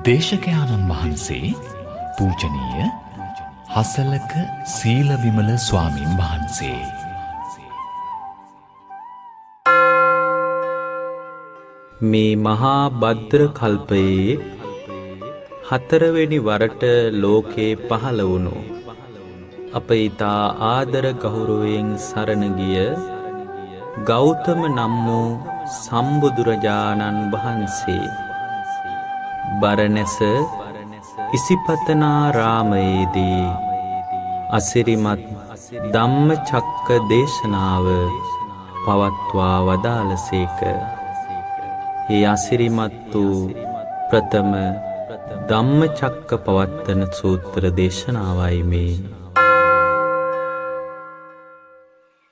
දේශකයාණන් වහන්සේ පූජනීය හසලක සීලවිමල ස්වාමීන් වහන්සේ. මේ මහා භද්‍ර කල්පයේ 4 වෙනි වරට ලෝකේ පහළ වුණු අප ඊතා ආදර ගෞරවයෙන් සරණ ගිය ගෞතම නම් වූ සම්බුදුරජාණන් වහන්සේ බරණැස ඉසිපතනාරාමයේදී අසිරිමත් ධම්මචක්ක දේශනාව පවත්වා වදාළසේක. ඒ අසිරිමත් වූ ප්‍රථම ධම්මචක්ක පවත්තන සූත්‍ර දේශනාවයි මේ.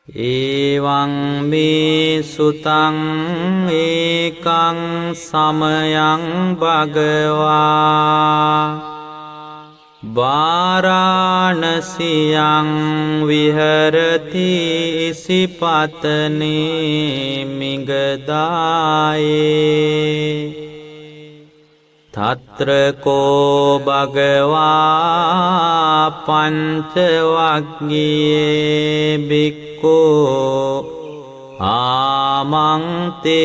ඒවං මේ සුතං ඒකං සමයං භගවා වාරාණසියං විහෙරති ඉසිපතනේ මිගදායේ තත්‍ර කෝ භගවා පංචවග්ගියේ බික්ඛෝ ආමන්තේසි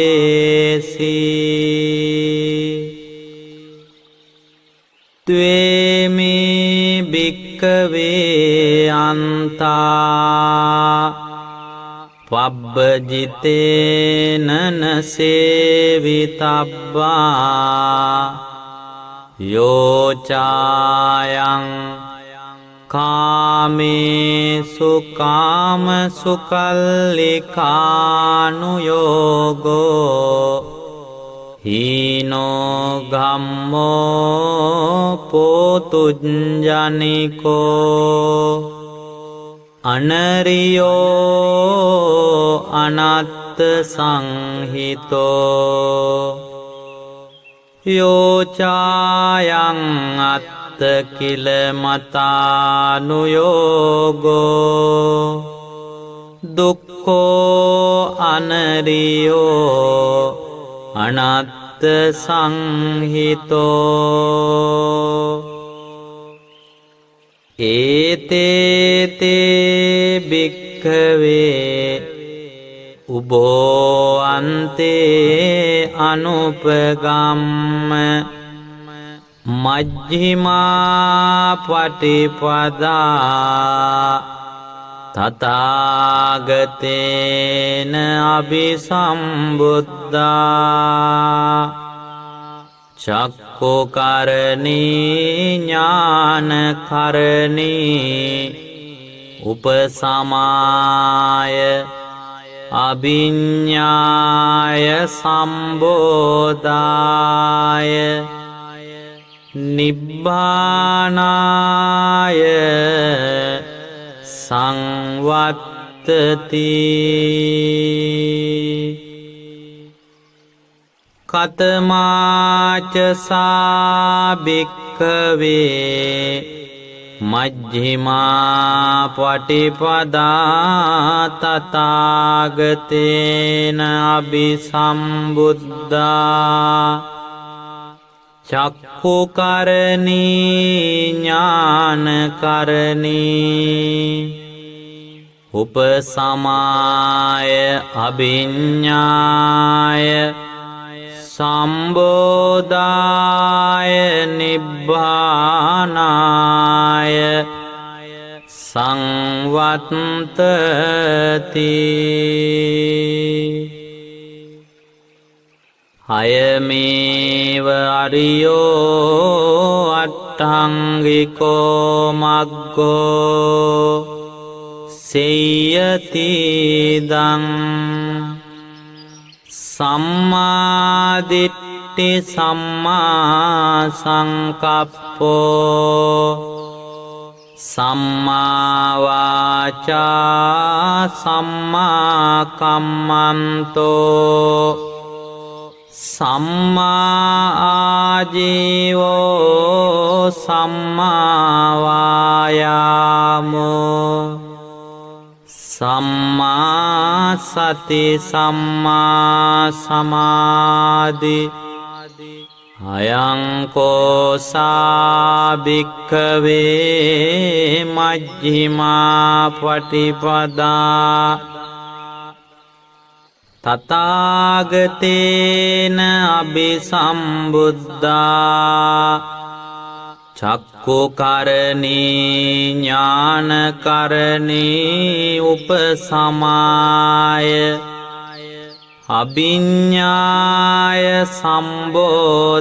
ත්වේමේ බික්ඛවේ අන්තා පබ්බජිතේන නසේවිතබ්බා යෝචායං කාමේසු කාමසුකල්ලිකානුයෝගෝ හීනෝ ගම්මෝ පෝතුජ්ජනිකෝ අනරියෝ අනත්ත සංහිතෝ යෝචායං අත්ත කිලමතානුයෝගෝ දුක්ඛෝ අනරියෝ අනත්ත සංහිතෝ ඒතේතේ භික්ඛවේ උබෝ අන්තේ අනුපගම්ම මජ්ක්‍ධිමා පටිපදා තථාගතේන අභිසම්බුද්ධා චක්ඛුකරණී ඥානකරණී උපසමාය අභිඤ්ඤාය සම්බෝධාය නිබ්බානාය සංවත්තති කතමාච සාභික්ඛවේ මජ්ක්‍ධිමා පටිපදා තථාගතේන අභිසම්බුද්ධා චක්ඛුකරණී ඥානකරණී උපසමාය අභිඤ්ඤාය සම්බෝධාය නිබ්බානාය සංවත්තති අයමේව අරියෝ අට්ඨංගිකෝ මග්ගෝ සේයති දං සම්මාදිට්ඨි සම්මා සංකප්පෝ සම්මා වාචා සම්මා කම්මන්තෝ සම්මා ආජීවෝ සම්මා වායාමෝ සම්මා සති සම්මා සමාධි අයංකෝසා භික්ඛවේ මජ්ක්‍ධිමා පටිපදා තථාගතේන අභිසම්බුද්ධා චක්ඛුකරණී ඥානකරණී උපසමාය අභිඤ්ඤාය සම්බෝධාය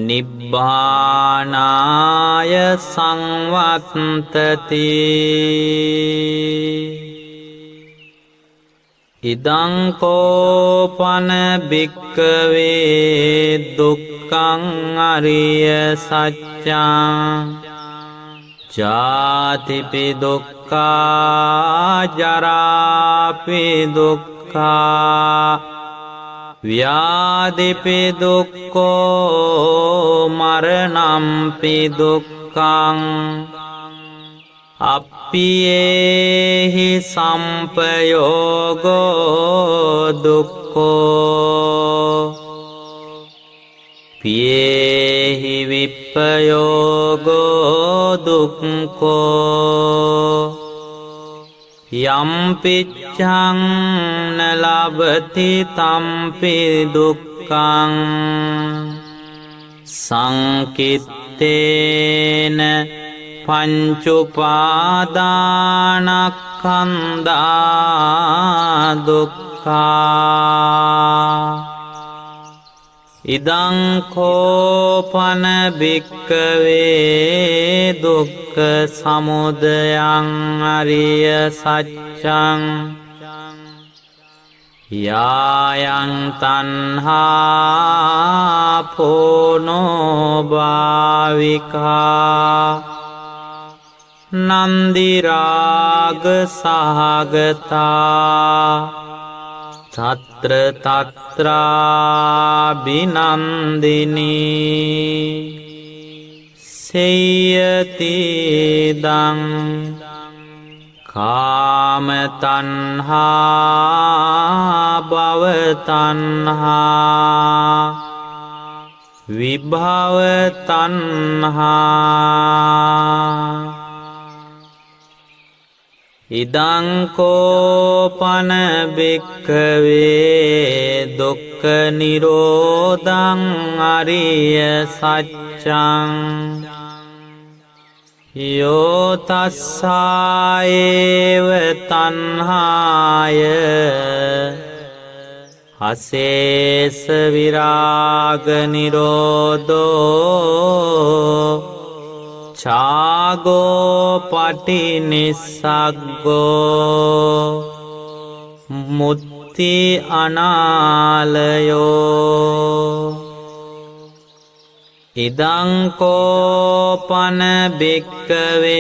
නිබ්බානාය සංවත්තති ඉදං කෝපන භික්ඛවේ දුක්ඛං අරිය සත්‍යං ජාතිපි දුක්ඛා ජරාපි දුක්ඛා ව්‍යාධිපි දුක්ඛෝ මරණම්පි දුක්ඛං අප්පියේහි සම්පයෝගෝ දුක්ඛෝ පියේහි විප්පයෝගෝ දුක්ඛෝ යම්පිච්ඡං නලබති තම්පි දුක්ඛං සංකිත්තේන පංචුපාදානස්කන්ධා දුක්ඛා ඉදං කෝපන භික්ඛවේ දුක්ඛ සමුදයං අරිය සත්‍යං යායං තණ්හා පෝනෝ භාවිකා නන්දි රාග සහගතා తත්‍ර తත්‍රා බිනන්දිනී සේයති දං කාම තණ්හා භව තණ්හා විභව තණ්හා ඉදං කෝපන භික්ඛවේ දුක්ඛ නිරෝධං අරිය සත්‍යං යෝ තස්සායේව තණ්හාය අසේස විරාග නිරෝධෝ ඡාගෝ පටිනිස්සග්ගෝ මුත්ති අනාලයෝ ඉදං කෝපන භික්ඛවේ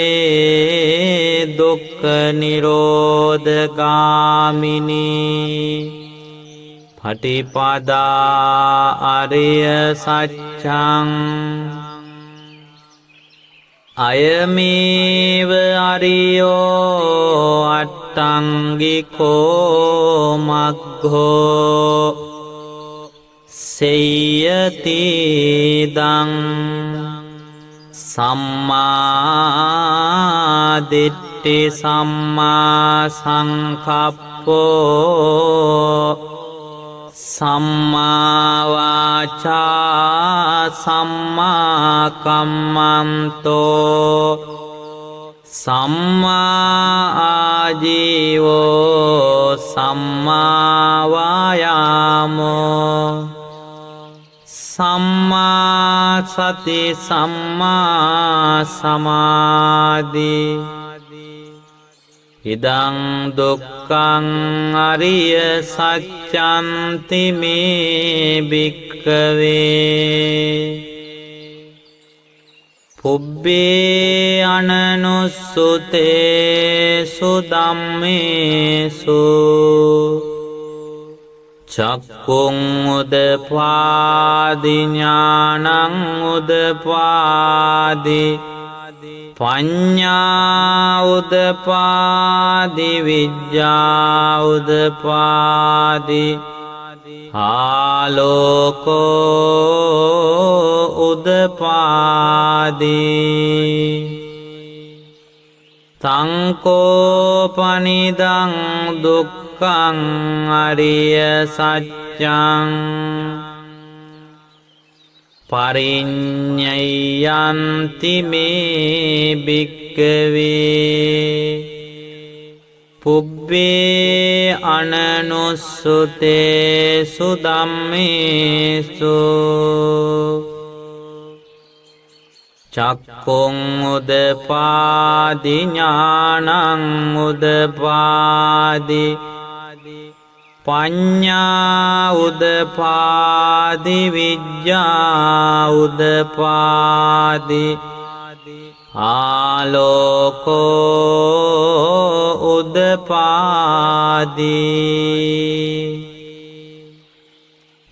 දුක්ඛ නිරෝධ ගාමිනී පටිපදා අරිය සත්‍යං අයමේව අරියෝ අට්ඨංගිකෝ මග්ගෝ සේයති දං සම්මා දිට්ඨි සම්මා සංකප්පෝ සම්මා වාචා සම්මා කම්මන්තෝ සම්මා ආජීවෝ සම්මා වායාමෝ සම්මා සති සම්මා සමාධි ඉදං දුක්ඛං අරිය සත්‍යන්ති මේ භික්ඛවේ පුබ්බේ අනනුස්සුතේසු ධම්මේසු චක්ඛුං උදපාදි ඥානං උදපාදි පඤ්ඤා උදපාදි විඤ්ඤා උදපාදි ආලෝකෝ උදපාදී තංකෝපනිදං දුක්ඛං අරිය සත්‍යං පරිඤ්ඤයන්ති මේ භික්ඛවේ පුබ්බේ අනනුස්සුතේසු ධම්මේසු චක්ඛුං උදපාදි ඥානං උදපාදි පඤ්ඤා උදපාදි විඤ්ඤා උදපාදි ආලෝකෝ උදපාදි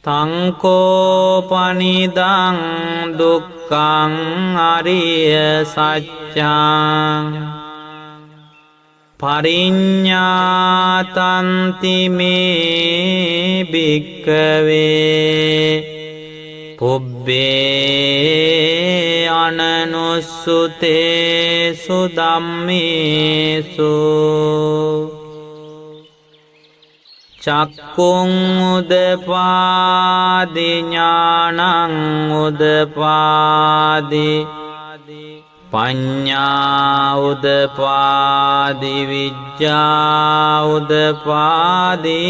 තංකෝපනිදං දුක්ඛං අරිය සත්‍යං පරිඤ්ඤාතන්ති මේ භික්ඛවේ පුබ්බේ අනනුස්සුතේසු ධම්මේසු චක්ඛුං උදපාදි ඥානං උදපාදි පඤ්ඤා උදපාදි විඤ්ඤා උදපාදි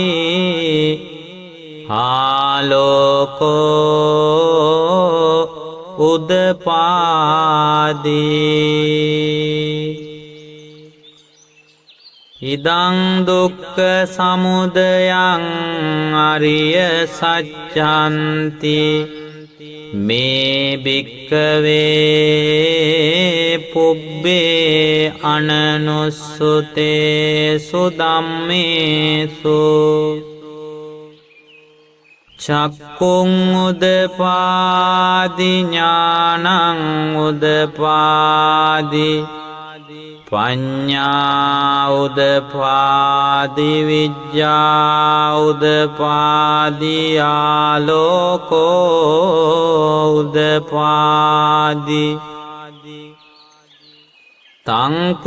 ආලෝකෝ උදපාදි ඉදං දුක්ඛ සමුදයං අරිය සත්‍යන්ති මේ භික්ඛවේ පුබ්බේ අනනුස්සුතේසු ධම්මේසු චක්ඛුං උදපාදි ඥානං උදපාදි පඤ්ඤා උදපාදි විඤ්ඤා උදපාදි ආලෝකෝ උදපාදි තංකෝපනිදං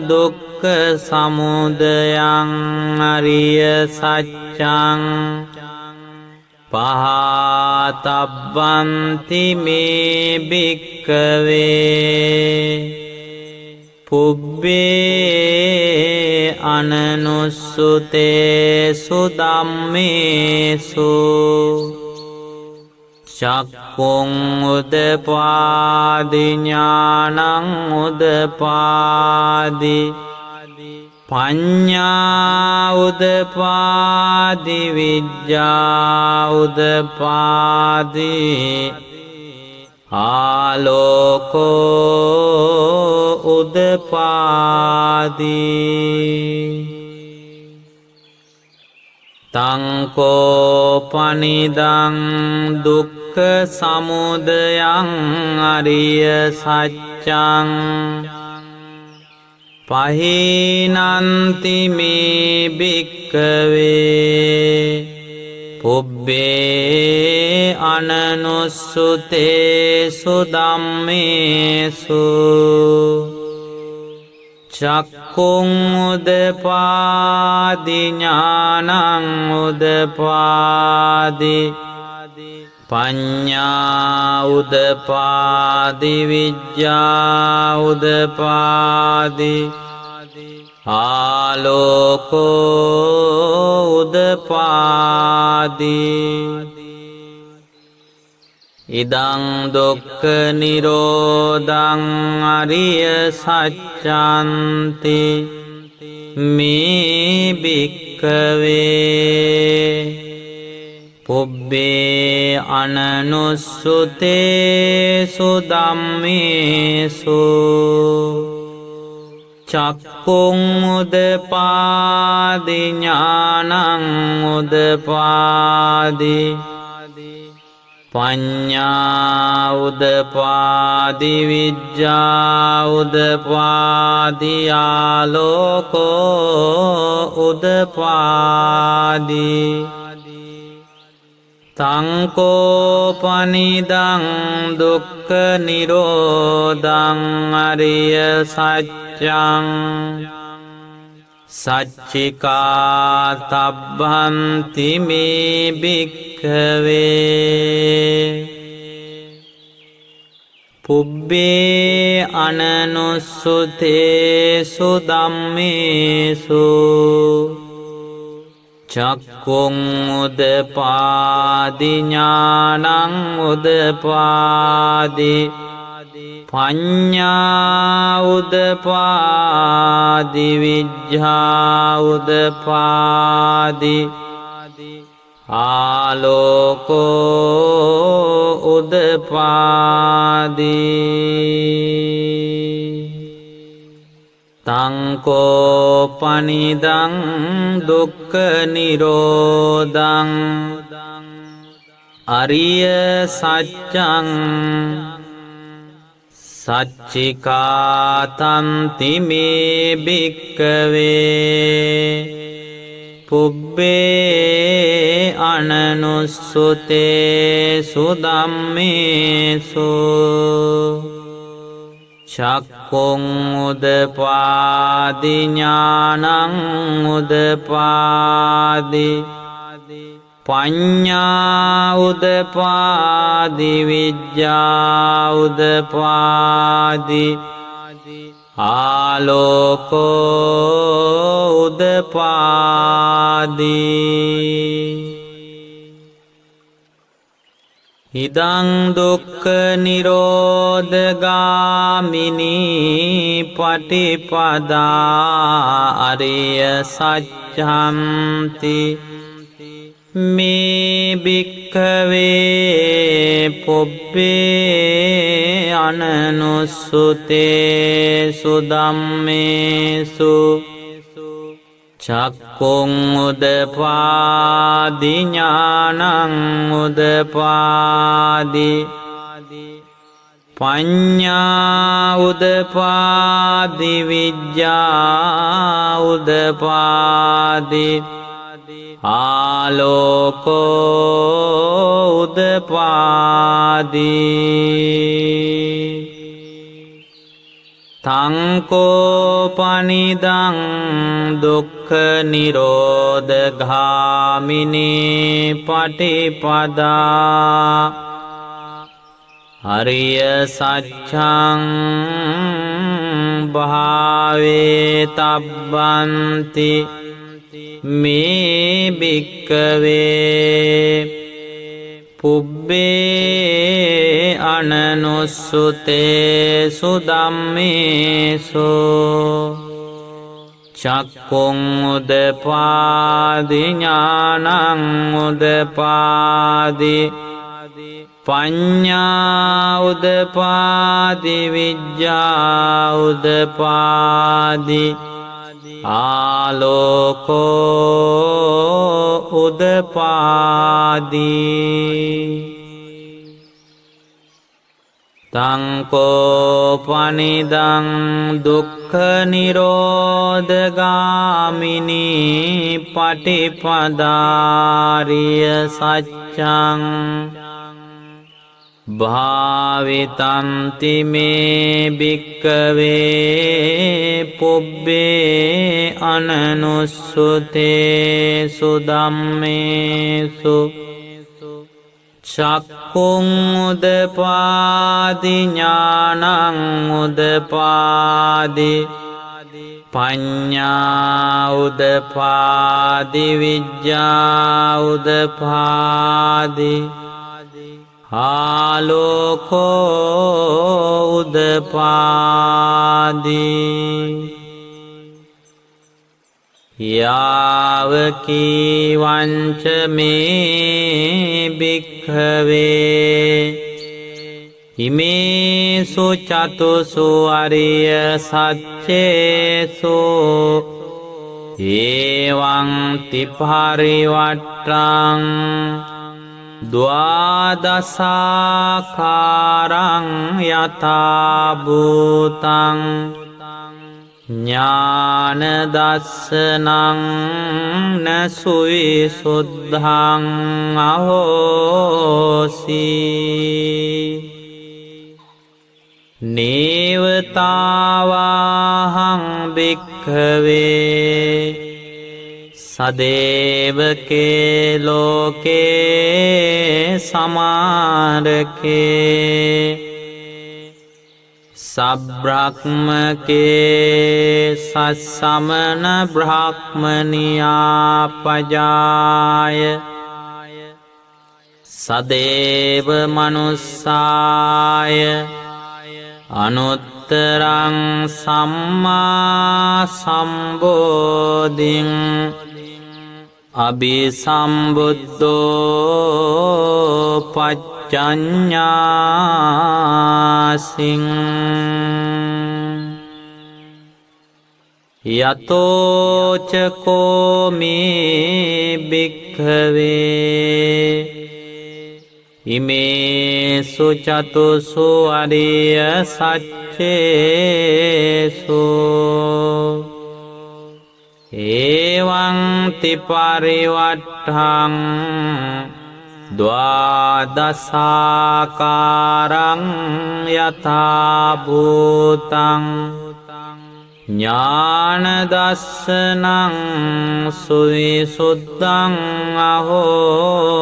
දුක්ඛ සමුදයං අරිය සත්‍යං පහතබ්බන්ති මේ භික්ඛවේ පුබ්බේ අනනුස්සුතේසු ධම්මේසු චක්ඛුං උදපාදි ඥානං උදපාදි පඤ්ඤා උදපාදි විඤ්ඤා උදපාදි ආලෝකෝ උදපාදි තංකෝපනිදං දුක්ඛ සමුදයං අරිය සත්‍යං පහීනන්ති මේ භික්ඛවේ පුබ්බේ අනනුස්සුතේසු ධම්මේසු චක්ඛුං උදපාදි ඥානං උදපාදි පඤ්ඤා උදපාදි විඤ්ඤා උදපාදි ආලෝකෝ උදපාදි ඉදං දුක්ඛ නිරෝධං අරිය සත්‍යන්ති මේ භික්ඛවේ පුබ්බේ අනනුස්සුතේසු ධම්මේසු චක්ඛුං උදපාදි ඥානං උදපාදි පඤ්ඤා උදපාදි විජ්ජා උදපාදි ආලෝකෝ උදපාදි තංකෝපනිදං දුක්ඛ නිරෝධං අරිය සත්‍යං සච්චිකා තබ්බන්ති මේ භික්ඛවේ පුබ්බේ අනනුස්සතේසු ධම්මේසු චක්ඛුං උදපාදි ඥානං උදපාදි පඤ්ඤා උදපාදි විජ්ජා උදපාදි ආලෝකෝ උදපාදි තංකෝපනිදං දුක්ඛ නිරෝධං අරිය සත්‍යං සච්චිකාතන්ති මේ භික්ඛවේ පුබ්බේ අනනුස්සතේසු ධම්මේසු චක්ඛුං උදපාදි ඥානං උදපාදි පඤ්ඤා උදපාදි විජ්ජා උදපාදි ආලෝකෝ උදපාදි ඉදං දුක්ඛ නිරෝධගාමිනී පටිපදා අරිය සත්‍යන්ති මේ භික්ඛවේ පුබ්බේ අනනුස්සතේසු ධම්මේසු චක්ඛුං උදපාදි ඥානං උදපාදි පඤ්ඤා උදපාදි විජ්ජා උදපාදි ආලෝකෝ උදපාදි තංකෝපනිදං දුක්ඛ නිරෝධගාමිනී පටිපදා අරිය සත්‍යං භාවේ තබ්බන්ති මේ භික්ඛවේ පුබ්බේ අනනුස්සතේසු ධම්මේසු චක්ඛුං උදපාදි ඥානං උදපාදි පඤ්ඤා උදපාදි විජ්ජා උදපාදි ආලෝකෝ උදපාදි තංකෝපනිදං දුක්ඛ නිරෝධගාමිනී පටිපදාරිය සත්‍යං භාවිතන්ති මේ භික්ඛවේ පුබ්බේ අනනුස්සතේසු ධම්මේසු චක්ඛුං උදපාදි ඥානං උදපාදි පඤ්ඤා උදපාදි විජ්ජා උදපාදි ආලෝකෝ උදපාදි යාවකී වංච මේ භික්ඛවේ ඉමේසු චතුසු අරිය සච්චේසු එවං තිපරිවට්ටං ද්වාදසාකාරං යථා භූතං ඥාන දස්සනං නසුයි සුද්ධං අහෝසි නේවතාවාහං භික්ඛවේ සදේවකේ ලෝකේ සමාරකේ සබ්‍රක්මකේ සස්සමන බ්‍රහ්මනියා පජාය සදේව මනුස්සාය අනුත්තරං සම්මා සම්බෝධින් අභිසම්බුද්ධෝ පච්චඤ්ඤාසින් යතෝචකෝ මේ භික්ඛවේ ඉමේසු චතුසු අරිය සච්චේසු එවං තිපරිවට්ඨං ද්වාදසාකාරං යථා භූතං ඥාන දස්සනං සුවිසුද්ධං අහෝසි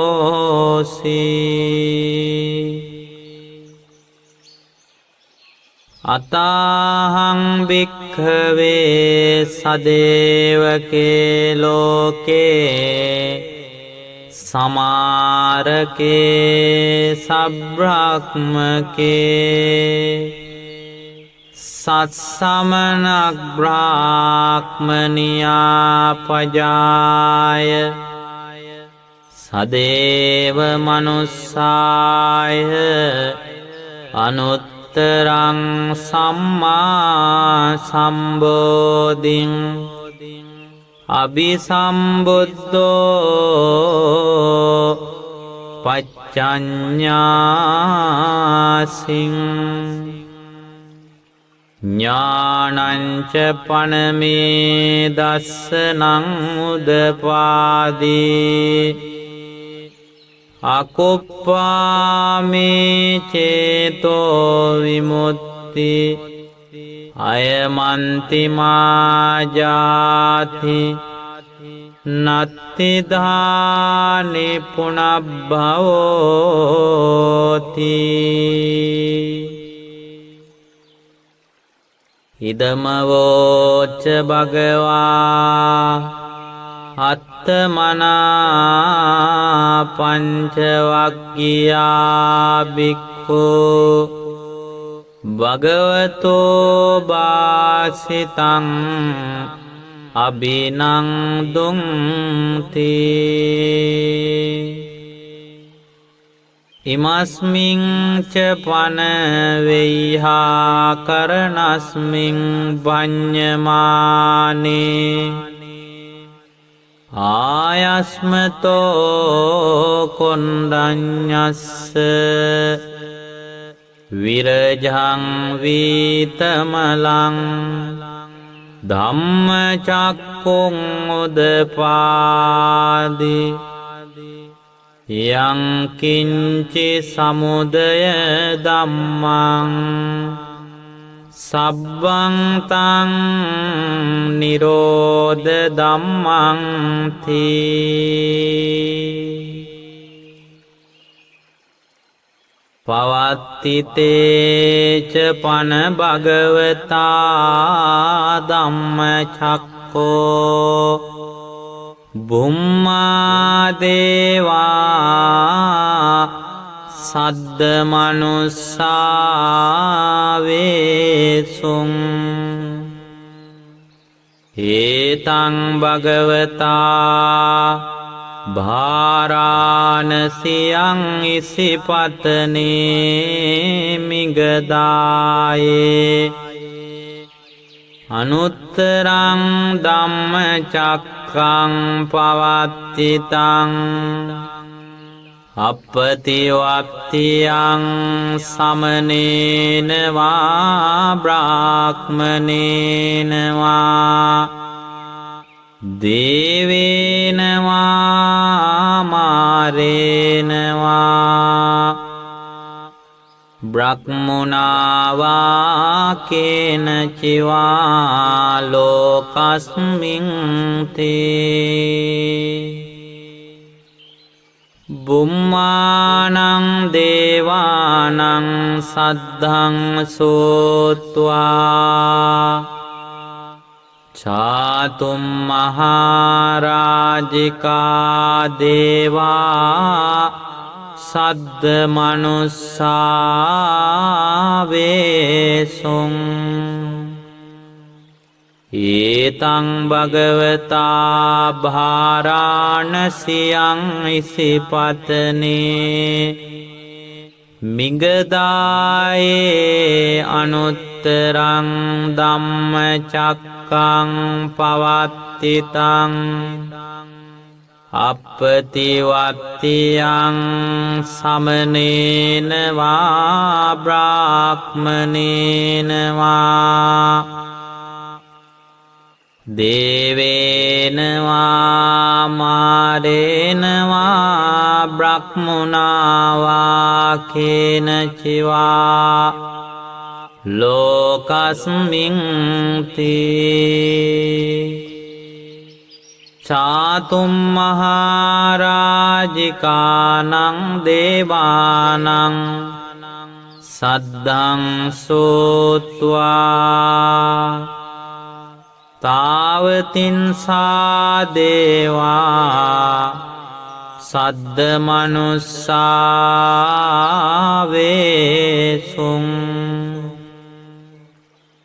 අතාහං භික්ඛවේ සදේවකේ ලෝකේ සමාරකේ සබ්‍රාක්මකේ සත්සමනක් බ්‍රාහ්මනියා පජාය සදේව මනුස්සාය අනුත්තරං සම්මා සම්බෝධින් අභිසම්බුද්ධෝ පච්චඤ්ඤාසින් ඥානංච පනමේ දස්සනං උදපාදී අකුප්පාමේ චේතෝ විමුක්ති අයමන්තිමා ජාති නත්තිධානි පුනබ්භවෝති ඉදමවෝච්ච භගවා අත්තමනා පංචවග්ගියා බික්ඛු භගවතෝ බාසිතං අබිනන්දුන්ති ඉමස්මින් ච පන වෙය්හා කරණස්මින් භඤ්ඤමානේ ආයස්මතෝ කොණ්ඩඤ්ඤස්ස විරජං වීතමලං ධම්මචක්ඛුං උදපාදි යං කිංචි සමුදය ධම්මං සබ්බං තං නිරෝධ ධම්මං තී පවත්තිතේච පන භගවතා ධම්මචක්ඛෝ බුම්මා දේවා සද්ද මනුස්සාවේසුං ඒතං භගවතා භාරාණසියං ඉසිපතනේ මිගදායේ අනුත්තරං ධම්මචක්ඛං පවත්තිතං අපතිවත්තියං සමනේනවා බ්‍රාහ්මනේනවා දේවේනවා මාරේනවා බ්‍රහ්මුණාවා කේනචිවා ලෝකස්මින් තේ බුම්මානං දේවානං සද්ධං සෝත්වා චාතුම් මහරාජිකා දේවා සද්ද මනුස්සාවේසුං ඒතං භගවතා භාරාණසියං ඉසිපතනේ මිගදායේ අනුත්තරං ධම්මචක්ඛං පවත්තිතං අප්පතිවත්තියං සමනේනවා බ්‍රාහ්මනේනවා දේවේනවා මාරේනවා බ්‍රහ්මුණාවා කේනචිවා ලෝකස්මින් තේ චාතුම් මහරාජිකානං දේවානං සද්ධං සෝත්වා තාවතින්සා දේවා සද්ද මනුස්සාවේසුං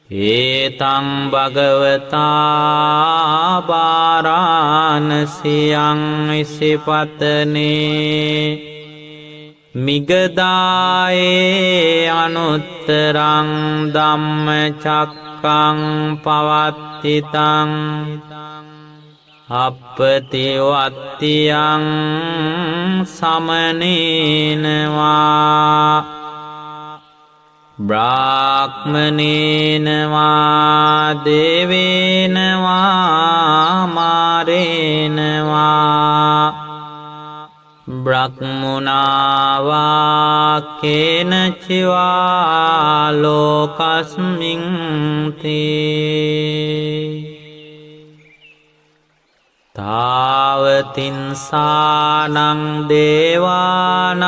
ඒතං භගවතා භාරාණසියං ඉසිපතනේ මිගදායේ අනුත්තරං ධම්මචක්ඛං පවත්තිතං අප්පතිවත්තියං සමනේනවා බ්‍රාහ්මනේනවා දේවේනවා මාරේනවා බ්‍රහ්මුණාවා කේනචිවා ලෝකස්මින් තේ තාවතින්සානං දේවානං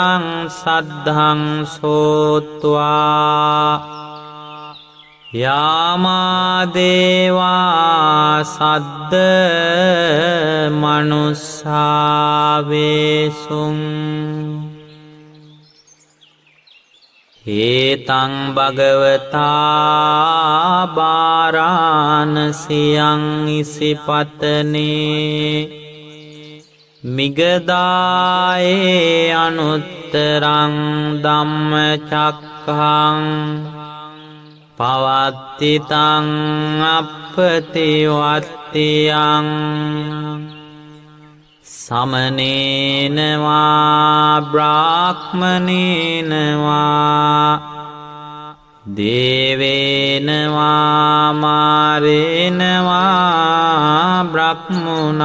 සද්ධං සෝත්වා යාමා දේවා සද්ද මනුස්සාවේසුං ඒතං භගවතා භාරාණසියං ඉසිපතනේ මිගදායේ අනුත්තරං ධම්මචක්ඛං පවත්තිතං අප්පතිවත්තියං සමනේනවා බ්‍රාහ්මනේනවා දේවේනවා මාරේනවා බ්‍රහ්මුණාවා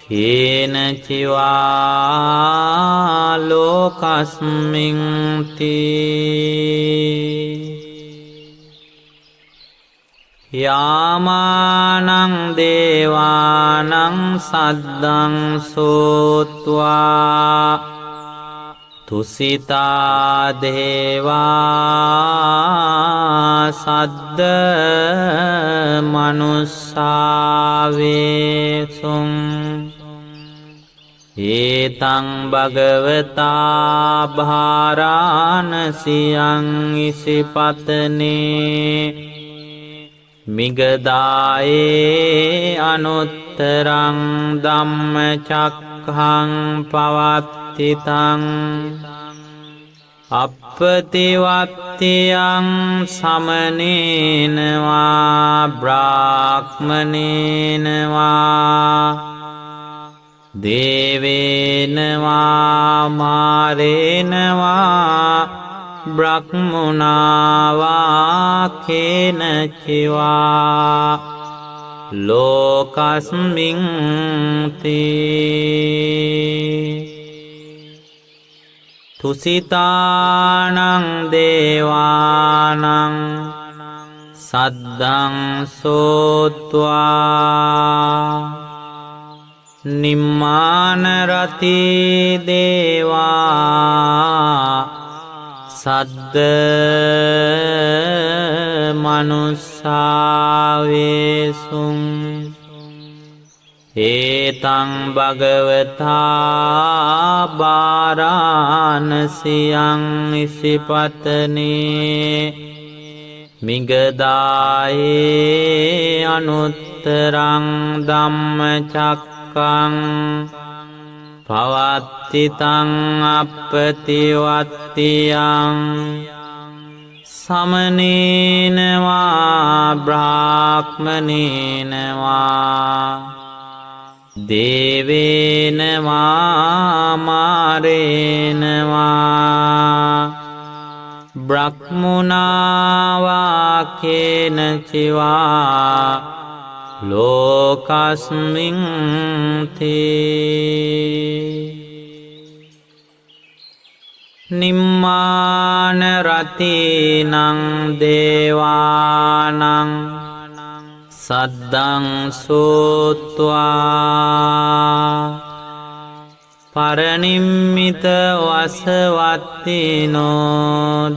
කේනචිවා ලෝකස්මින් තේ යාමානං දේවානං සද්දං සෝත්වා තුසිතා දේවා සද්ද මනුස්සාවේසුං ඒතං භගවතා භාරාණසියං ඉසිපතනේ මිගදායේ අනුත්තරං ධම්මචක්ඛං පවත්තිතං අප්පතිවත්තියං සමනේනවා බ්‍රාහ්මනේනවා දේවේනවා මාරේනවා බ්‍රහ්මුණවා කේනචිවා ලෝකස්මින් තුසිතානං දේවානං සද්දං සෝත්වා නිම්මානරති දේවා සද්ද මනුස්සාවේසුං ඒතං භගවතා බාරාණසියං ඉසිපතනේ මිගදායේ අනුත්තරං ධම්මචක්ඛං පවත්තිතං අප්පතිවත්තියං සමනේනවා බ්‍රාහ්මනේනවා දේවේනවා මාරේනවා බ්‍රහ්මුණවා කේනචිවා ලෝකස්මින් නිම්මාන රතිනං දේවානං සද්දං සෝත්වා පරනිම්මිත වසවත්තිනෝ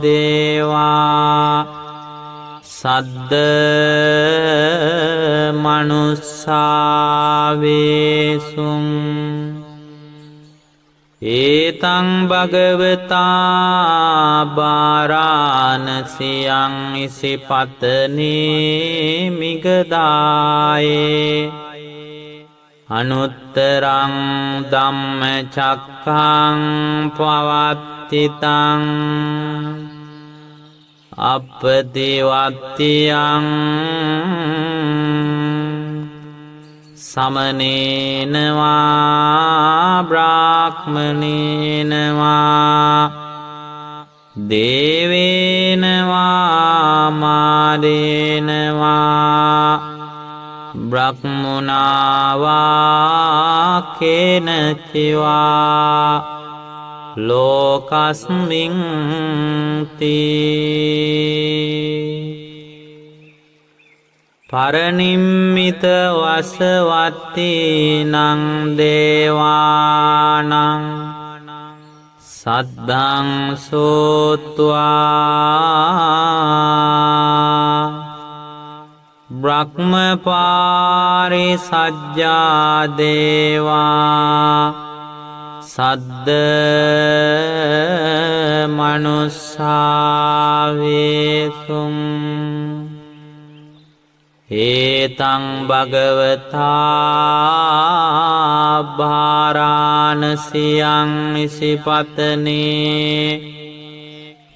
දේවා සද්ද මනුස්සාවේසුං ඒතං භගවතා බාරාණසියං ඉසිපතනේ මිගදායේ අනුත්තරං ධම්මචක්ඛං පවත්තිතං අප්පතිවත්තියං සමනේනවා බ්‍රාහ්මනේනවා දේවේනවා මාරේනවා බ්‍රහ්මුණවා කේනචිවා ලෝකස්මින් පරනිම්මිත වසවත්තිනං දේවානං සද්දං සෝත්වා බ්‍රහ්මපාරිසජ්ජා දේවා සද්ද මනුස්සාවේසුං ඒතං භගවතා බාරාණසියං ඉසිපතනේ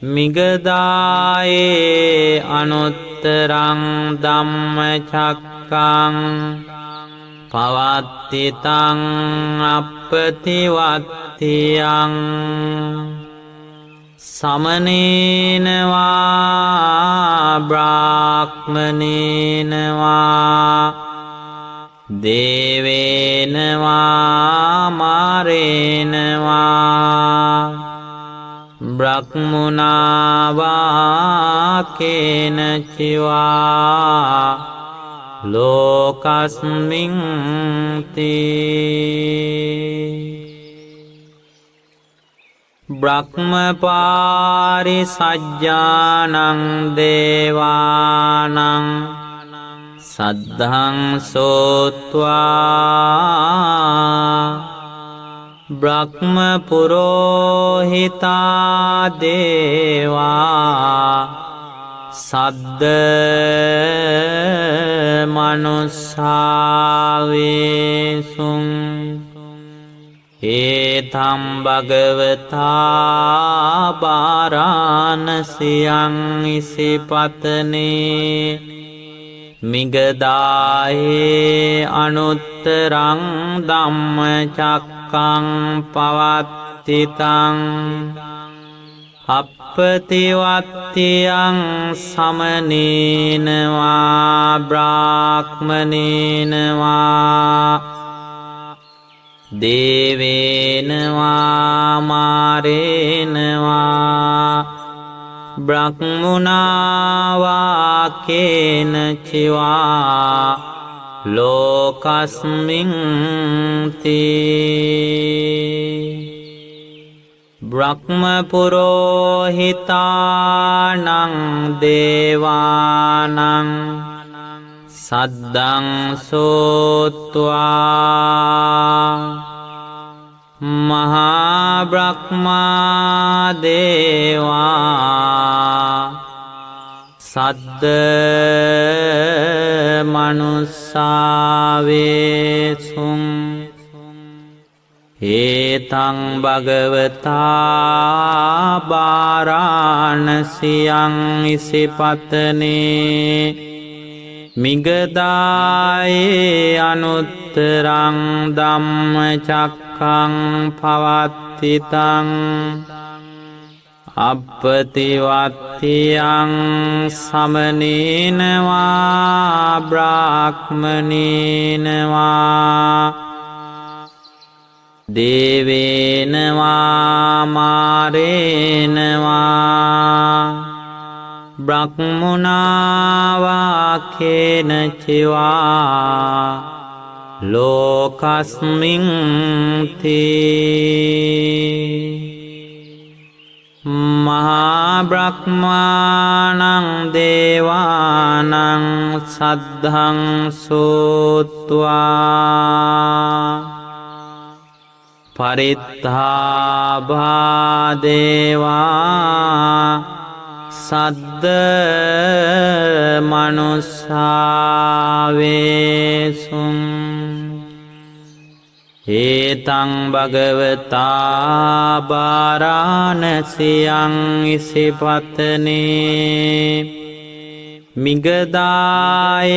මිගදායේ අනුත්තරං ධම්මචක්ඛං පවත්තිතං අප්පතිවත්තියං සමනේනවා බ්‍රාහ්මනේනවා දේවේනවා මාරේනවා බ්‍රහ්මුණවා කේනචිවා ලෝකස්මින් බ්‍රහ්මපාරිසජ්ජානං දේවානං සද්ධං සෝත්වා බ්‍රහ්ම පුරෝහිතා දේවා සද්ද මනුස්සාවේසුං ඒතම් භගවතා බාරාණසියං ඉසිපතනේ මිගදායේ අනුත්තරං ධම්මචක්ඛං පවත්තිතං අප්පතිවත්තියං සමනේනවා බ්‍රාහ්මනේනවා දේවේනවා මාරේනවා බ්‍රහ්මුණා කේන චිවා ලෝකස්මින් තී බ්‍රහ්ම පුරෝහිතානං දේවානං සද්දං සෝත්වා මහා බ්‍රහ්මා දේවා සද්ද මනුස්සාවේසුං ඒතං භගවතා බාරාණසියං ඉසිපතනේ මිගදායේ අනුත්තරං ධම්මචක්ඛං පවත්තිතං අප්පතිවත්තියං සමනේනවා බ්‍රාහ්මනේනවා දේවේනවා මාරේනවා බ්‍රහ්මුණා කේන චිවා ලෝකස්මින් තී මහා බ්‍රහ්මාණං දේවානං සද්ධං සෝත්වා පරිත්තාභා දේවා සද්ද මනුස්සාවේසුං ඒතං භගවතා බාරාණසියං ඉසිපතනේ මිගදායේ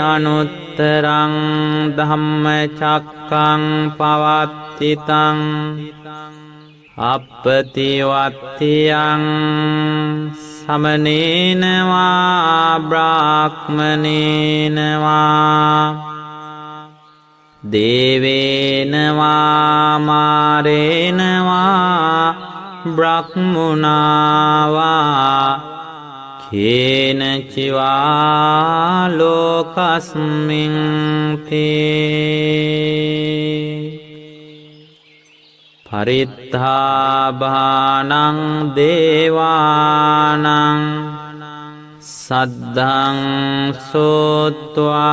අනුත්තරං ධම්මචක්ඛං පවත්තිතං අප්පතිවත්තියං සමනේනවා බ්‍රාහ්මනේනවා දේවේනවා මාරේනවා බ්‍රහ්මුණා කේන චිවා ලෝකස්මින් තේ පරිත්තාභානං දේවානං සද්ධං සෝත්වා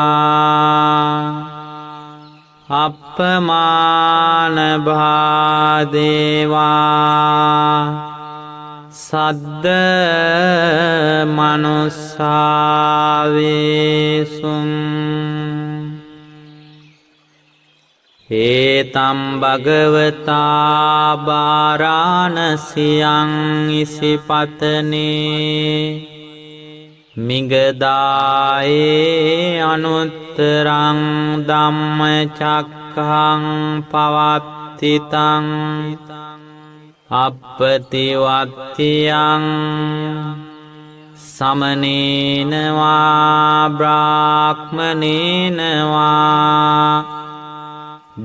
අප්පමාන භාදේවා සද්ද මනුස්සාවේසුං ඒතම් භගවතා බාරාණසියං ඉසිපතනේ මිගදායේ අනුත්තරං ධම්මචක්ඛං පවත්තිතං අප්පතිවත්තියං සමනේනවා බ්‍රාහ්මනේනවා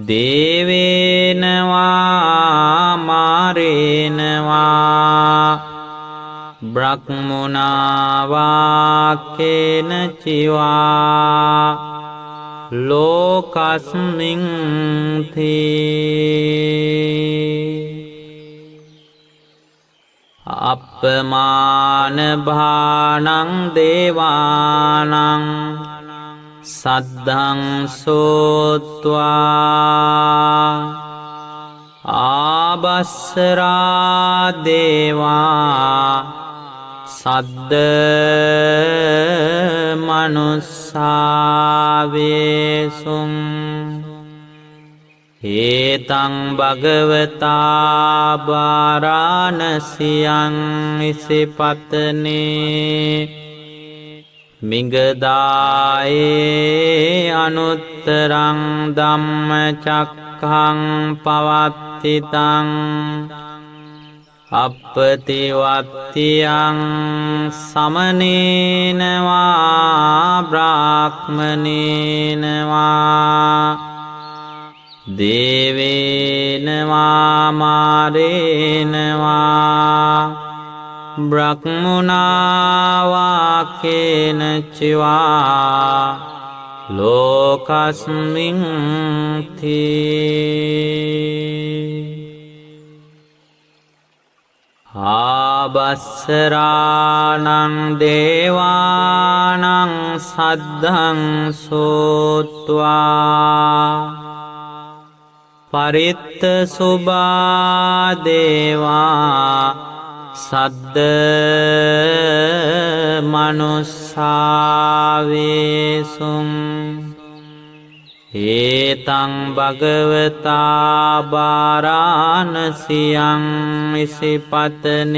දේවේනවා මාරේනවා බ්‍රහ්මුණා කේන චිවා ලෝකස්මින් තී අප්පමාන භානං දේවානං සද්ධං සෝත්වා ආබස්සරා දේවා සද්ද මනුස්සාවේසුං ඒතං භගවතා බාරාණසියං ඉසිපතනේ මිගදායේ අනුත්තරං ධම්මචක්ඛං පවත්තිතං අප්පතිවත්තියං සමනේනවා බ්‍රාහ්මනේනවා දේවේනවා මාරේනවා බ්‍රහ්මුණා කේන චිවා ලෝකස්මින් තී ආබස්සරාණං දේවානං සද්ධං සෝත්වා පරිත්ත සුභා දේවා සද්ද මනුස්සාවේසුම් ඒතං භගවතා බාරාණසියං ඉසිපතනේ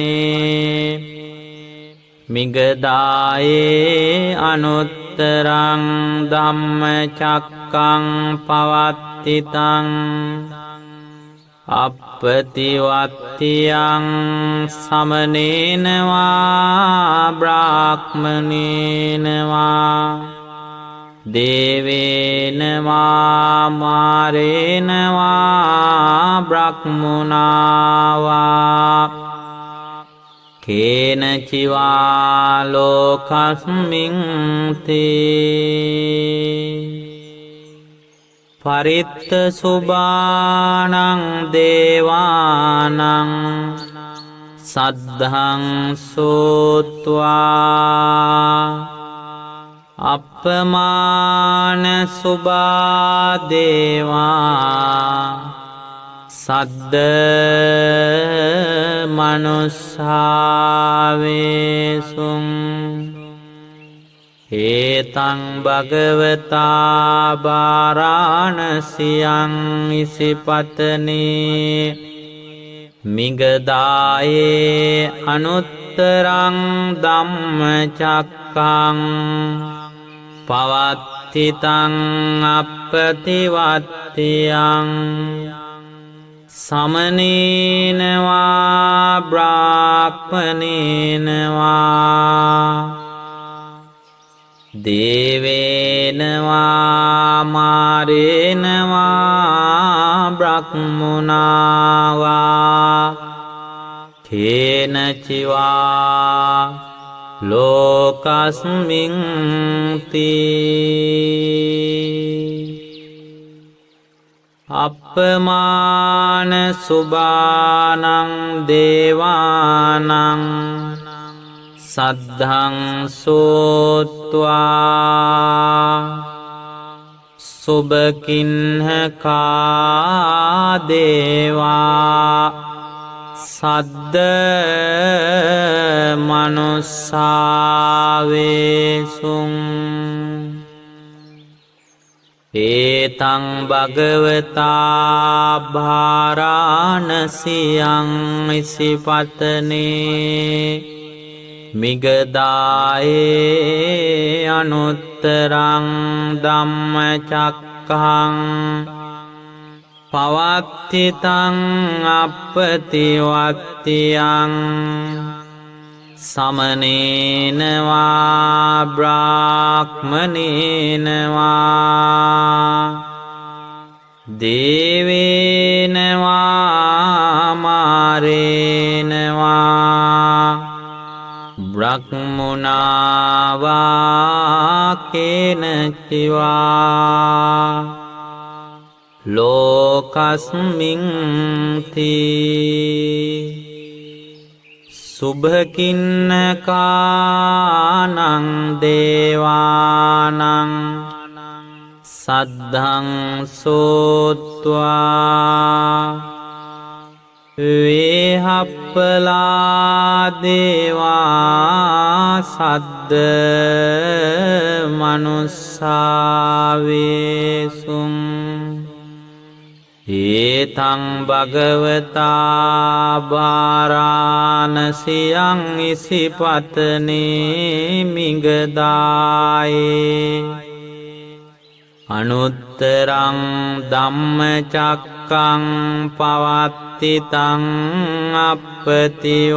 මිගදායේ අනුත්තරං ධම්මචක්ඛං පවත්තිතං අප්පතිවත්තියං සමනේනවා බ්‍රාහ්මනේනවා දේවේනවා මාරේනවා බ්‍රහ්මුණාවා කේන චිවා ලෝකස්මින් තේ පරිත්ත සුභානං දේවානං සද්ධං සෝත්වා අප්පමාන සුභා දේවා සද්ද මනුස්සාවේසුම් ඒතං භගවතා බාරාණසියං ඉසිපතනේ මිගදායේ අනුත්තරං ධම්මචක්ඛං පවත්තිතං අප්පතිවත්තියං සමනේනවා බ්‍රාහ්මනේනවා දේවේනවා මාරේනවා බ්‍රහ්මුණාවා කේන චිවා ලෝකස්මින් තී අප්පමාන සුභානං දේවානං සද්ධං සෝත්වා සුභකින්හකා දේවා සද්ද මනුස්සාවේසුම් ඒතං භගවතා බාරාණසියං ඉසිපතනේ මිගදායේ අනුත්තරං ධම්මචක්ඛං පවත්තිතං අප්පතිවත්තියං සමනේනවා බ්‍රාහ්මනේනවා දේවේනවා මාරේනවා බ්‍රහ්මුණාවා කේන චිවා ලෝකස්මින් තී සුභකින්නකානං දේවානං සද්ධං සෝත්වා වේහප්පලා දේවා සද්ද මනුස්සාවේසුම් ඒතං භගවතා භාරාණසියං ඉසිපතනේ මිගදායේ අනුත්තරං ධම්මචක්කං පවත්තිතං අප්පතිවත්තියං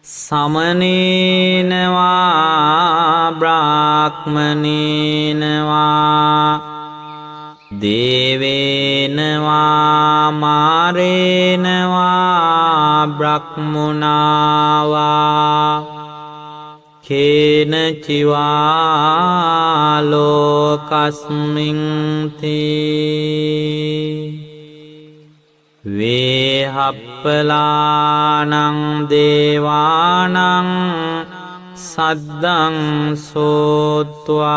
සමනේනවා බ්‍රාහ්මනේනවා දේවේනවා මාරේනවා බ්‍රහ්මුණාවා කේනචිවා ලෝකස්මින්ති වේහප්පලානං දේවානං සද්දං සෝත්වා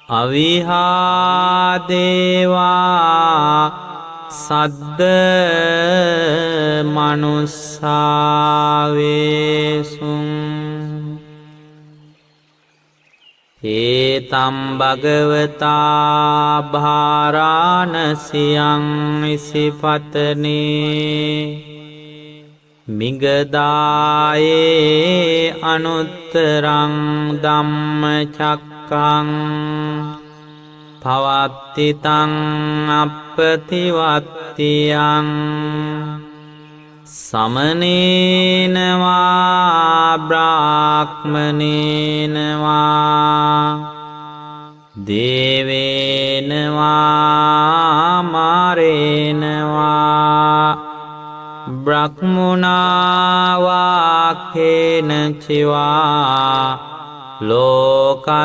අවිහාදේවා සද්ද මනුස්සාවේසුන් ඒතම් භගවතා භාරාණසියං ඉසිපතනේ මිගදායේ අනුත්තරං ධම්මචක්කං පවත්තිතං අප්පතිවත්තියං සමනේනවා බ්‍රාහ්මනේනවා දේවේනවා මාරේනවා බ්‍රහ්මුණාවා කේනචිවා ලෝකස්මින්ති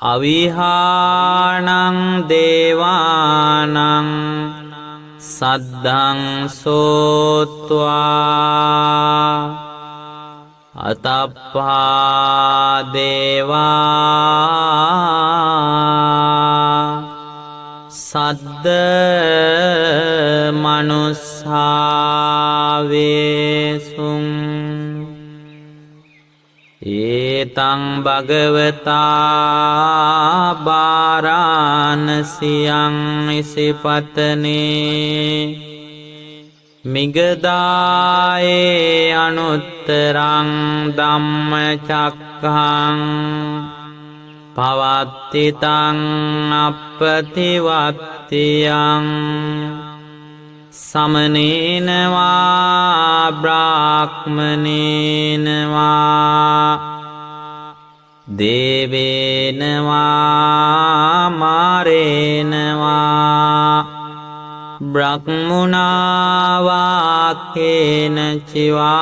අවිහානං දේවානං සද්දං සෝත්වා අතප්පා දේවා සද්ද මනුස්සාවේසුන් ඒතං භගවතා භාරාණසියං ඉසිපතනේ මිගදායේ අනුත්තරං ධම්මචක්ඛං පවත්තිතං අප්පතිවත්තියං සමනේනවා බ්‍රාහ්මනේනවා දේවේනවා මාරේනවා බ්‍රහ්මුණාවා කේනචිවා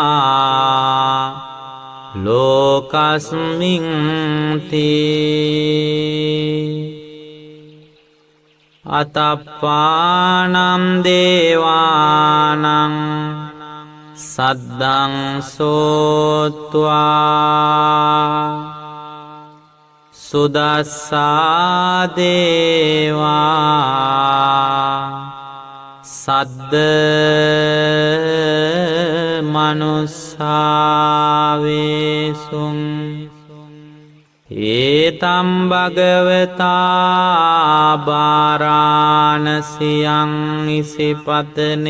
ලෝකස්මින්ති අතප්පානම් දේවානං සද්දං සෝත්වා සුදස්සා දේවා සද්ද මනුස්සාවේසුන් ඒතම් භගවතා භාරාණසියං ඉසිපතනේ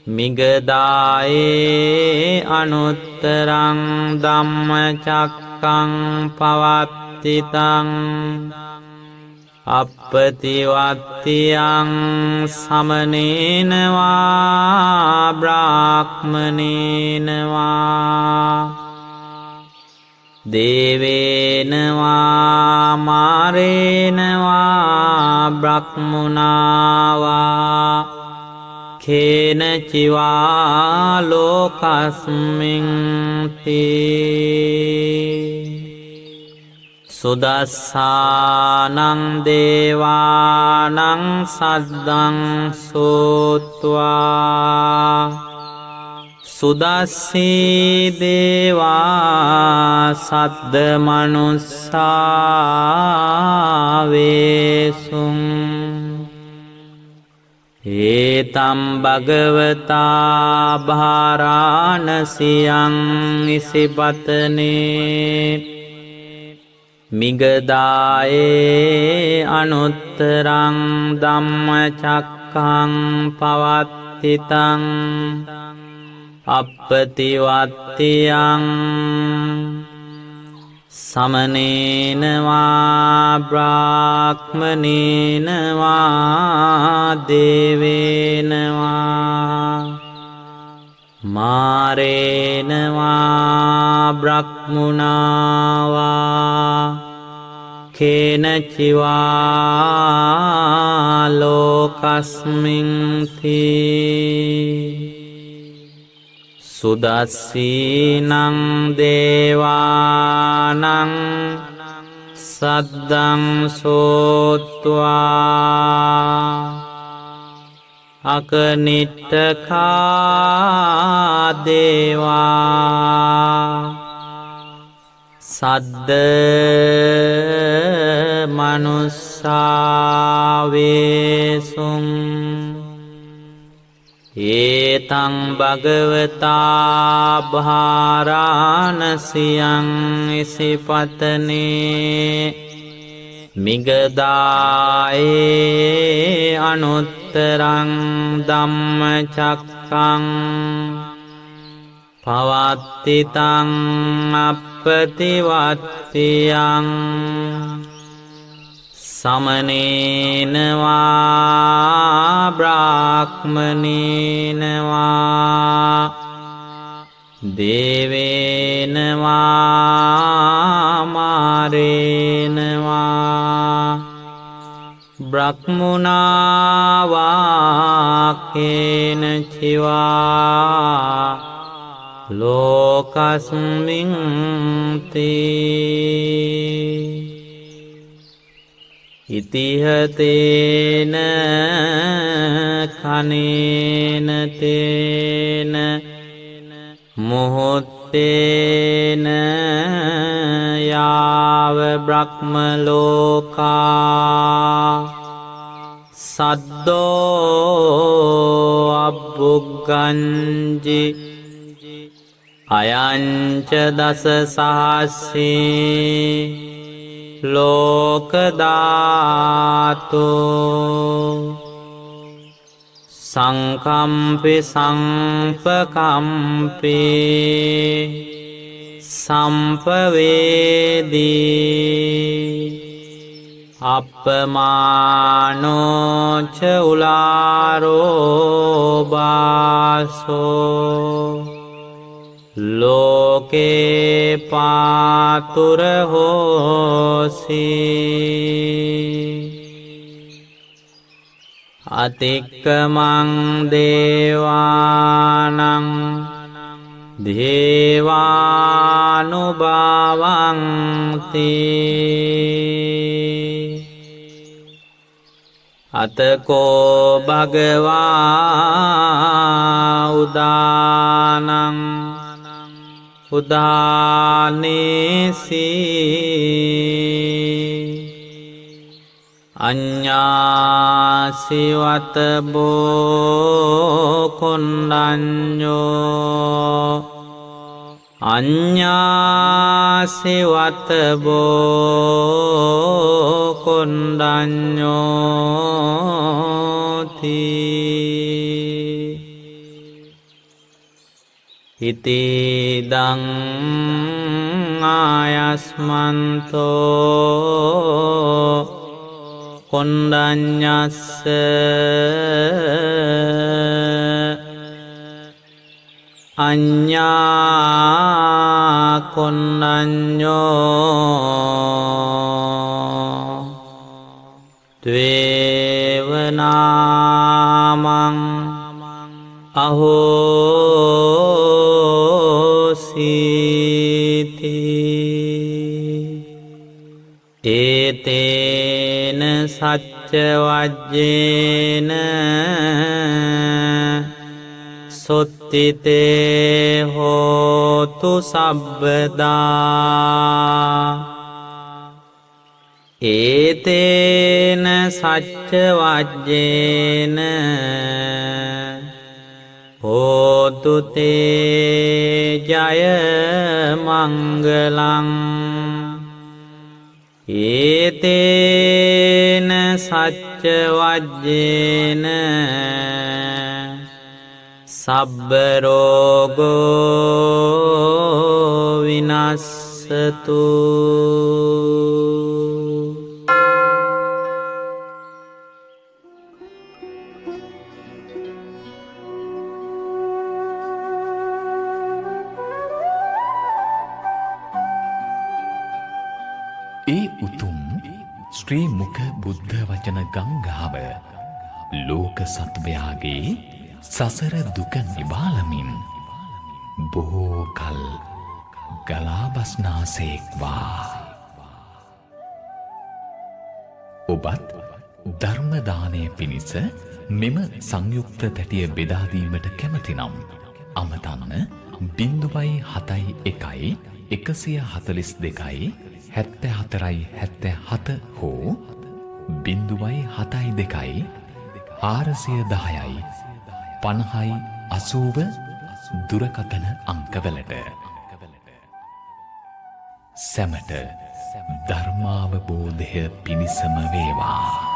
මිගදායේ අනුත්තරං ධම්මචක්ඛං පවත්තිතං අප්පතිවත්තියං සමනේනවා බ්‍රාහ්මනේනවා දේවේනවා මාරේනවා බ්‍රහ්මුණාවා කේනචිවා ලෝකස්මින්ති සුදස්සානං දේවානං සද්දං සෝත්වා සුදස්සී දේවා සද්ද මනුස්සාවේසුන් ඒතම් භගවතා භාරාණසියං ඉසිපතනේ මිගදායේ අනුත්තරං ධම්මචක්ඛං පවත්තිතං අප්පතිවත්තියං සමනේනවා බ්‍රාහ්මනේනවා දේවේනවා මාරේනවා බ්‍රහ්මුණාවා කේනචිවා ලෝකස්මින්ති සුදස්සීනං දේවානං සද්දං සෝත්වා අකනිට්ඨකා දේවා සද්ද මනුස්සාවේසුං ඒතං භගවතා භාරාණසියං ඉසිපතනේ මිගදායේ අනුත්තරං ධම්මචක්ඛං පවත්තිතං අප්පතිවත්තියං සමනේනවා බ්‍රාහ්මනේනවා දේවේනවා මාරේනවා බ්‍රහ්මුණාවා කේනචිවා ලෝකස්මින්ති ඉතිහතේන කනේන තේන මොහොත්තේන යාව බ්‍රහ්මලෝකා සද්දෝ අබ්බුග්ගංජි අයංච දස සහස්සී ලෝකධාතු සංකම්පි සංපකම්පි සම්පවේදී අප්පමානෝච උලාරෝ බාසෝ ලෝකේ පාතුර හෝසි අතික්කමං දේවානං දේවානුභාවං තේ අතකෝ භගවා උදානං උදානේසි අඤ්ඤාසිවත බෝ කොණ්ඩඤ්ඤෝ අඤ්ඤාසිවත බෝ කොණ්ඩඤ්ඤෝති ඉතිදං ආයස්මන්තෝ කොණ්ඩඤ්ඤස්ස අඤ්ඤා කොණ්ඩඤ්ඤෝ ද්වේවනාමං අහෝසීති ඒතේන සච්ච වජ්ජේන සොත්තිතේ හෝතු සබ්බදා ඒතේන සච්ච වජ්ජේන හෝතු තේ ජය මංගලං ඒතේන සච්ච වජ්ජේන සබ්බ රෝගෝ විනස්සතු. ඒ උතුම් ශ්‍රී මුක බුද්ධ වචන ගංගාව ලෝක සත්වයාගේ සසර දුක නිබාලමින් බොහෝ කල් ගලාබස්නාසේක්වා. ඔබත් ධර්මදානය පිණිස මෙම සංයුක්ත තැටිය බෙදාදීමට කැමතිනම් අමතන්න 0.71 142 74 77 හෝ 0.72 410 50 80 දුරකථන අංකවලට. සැමට ධර්මාවබෝධය පිණිසම වේවා.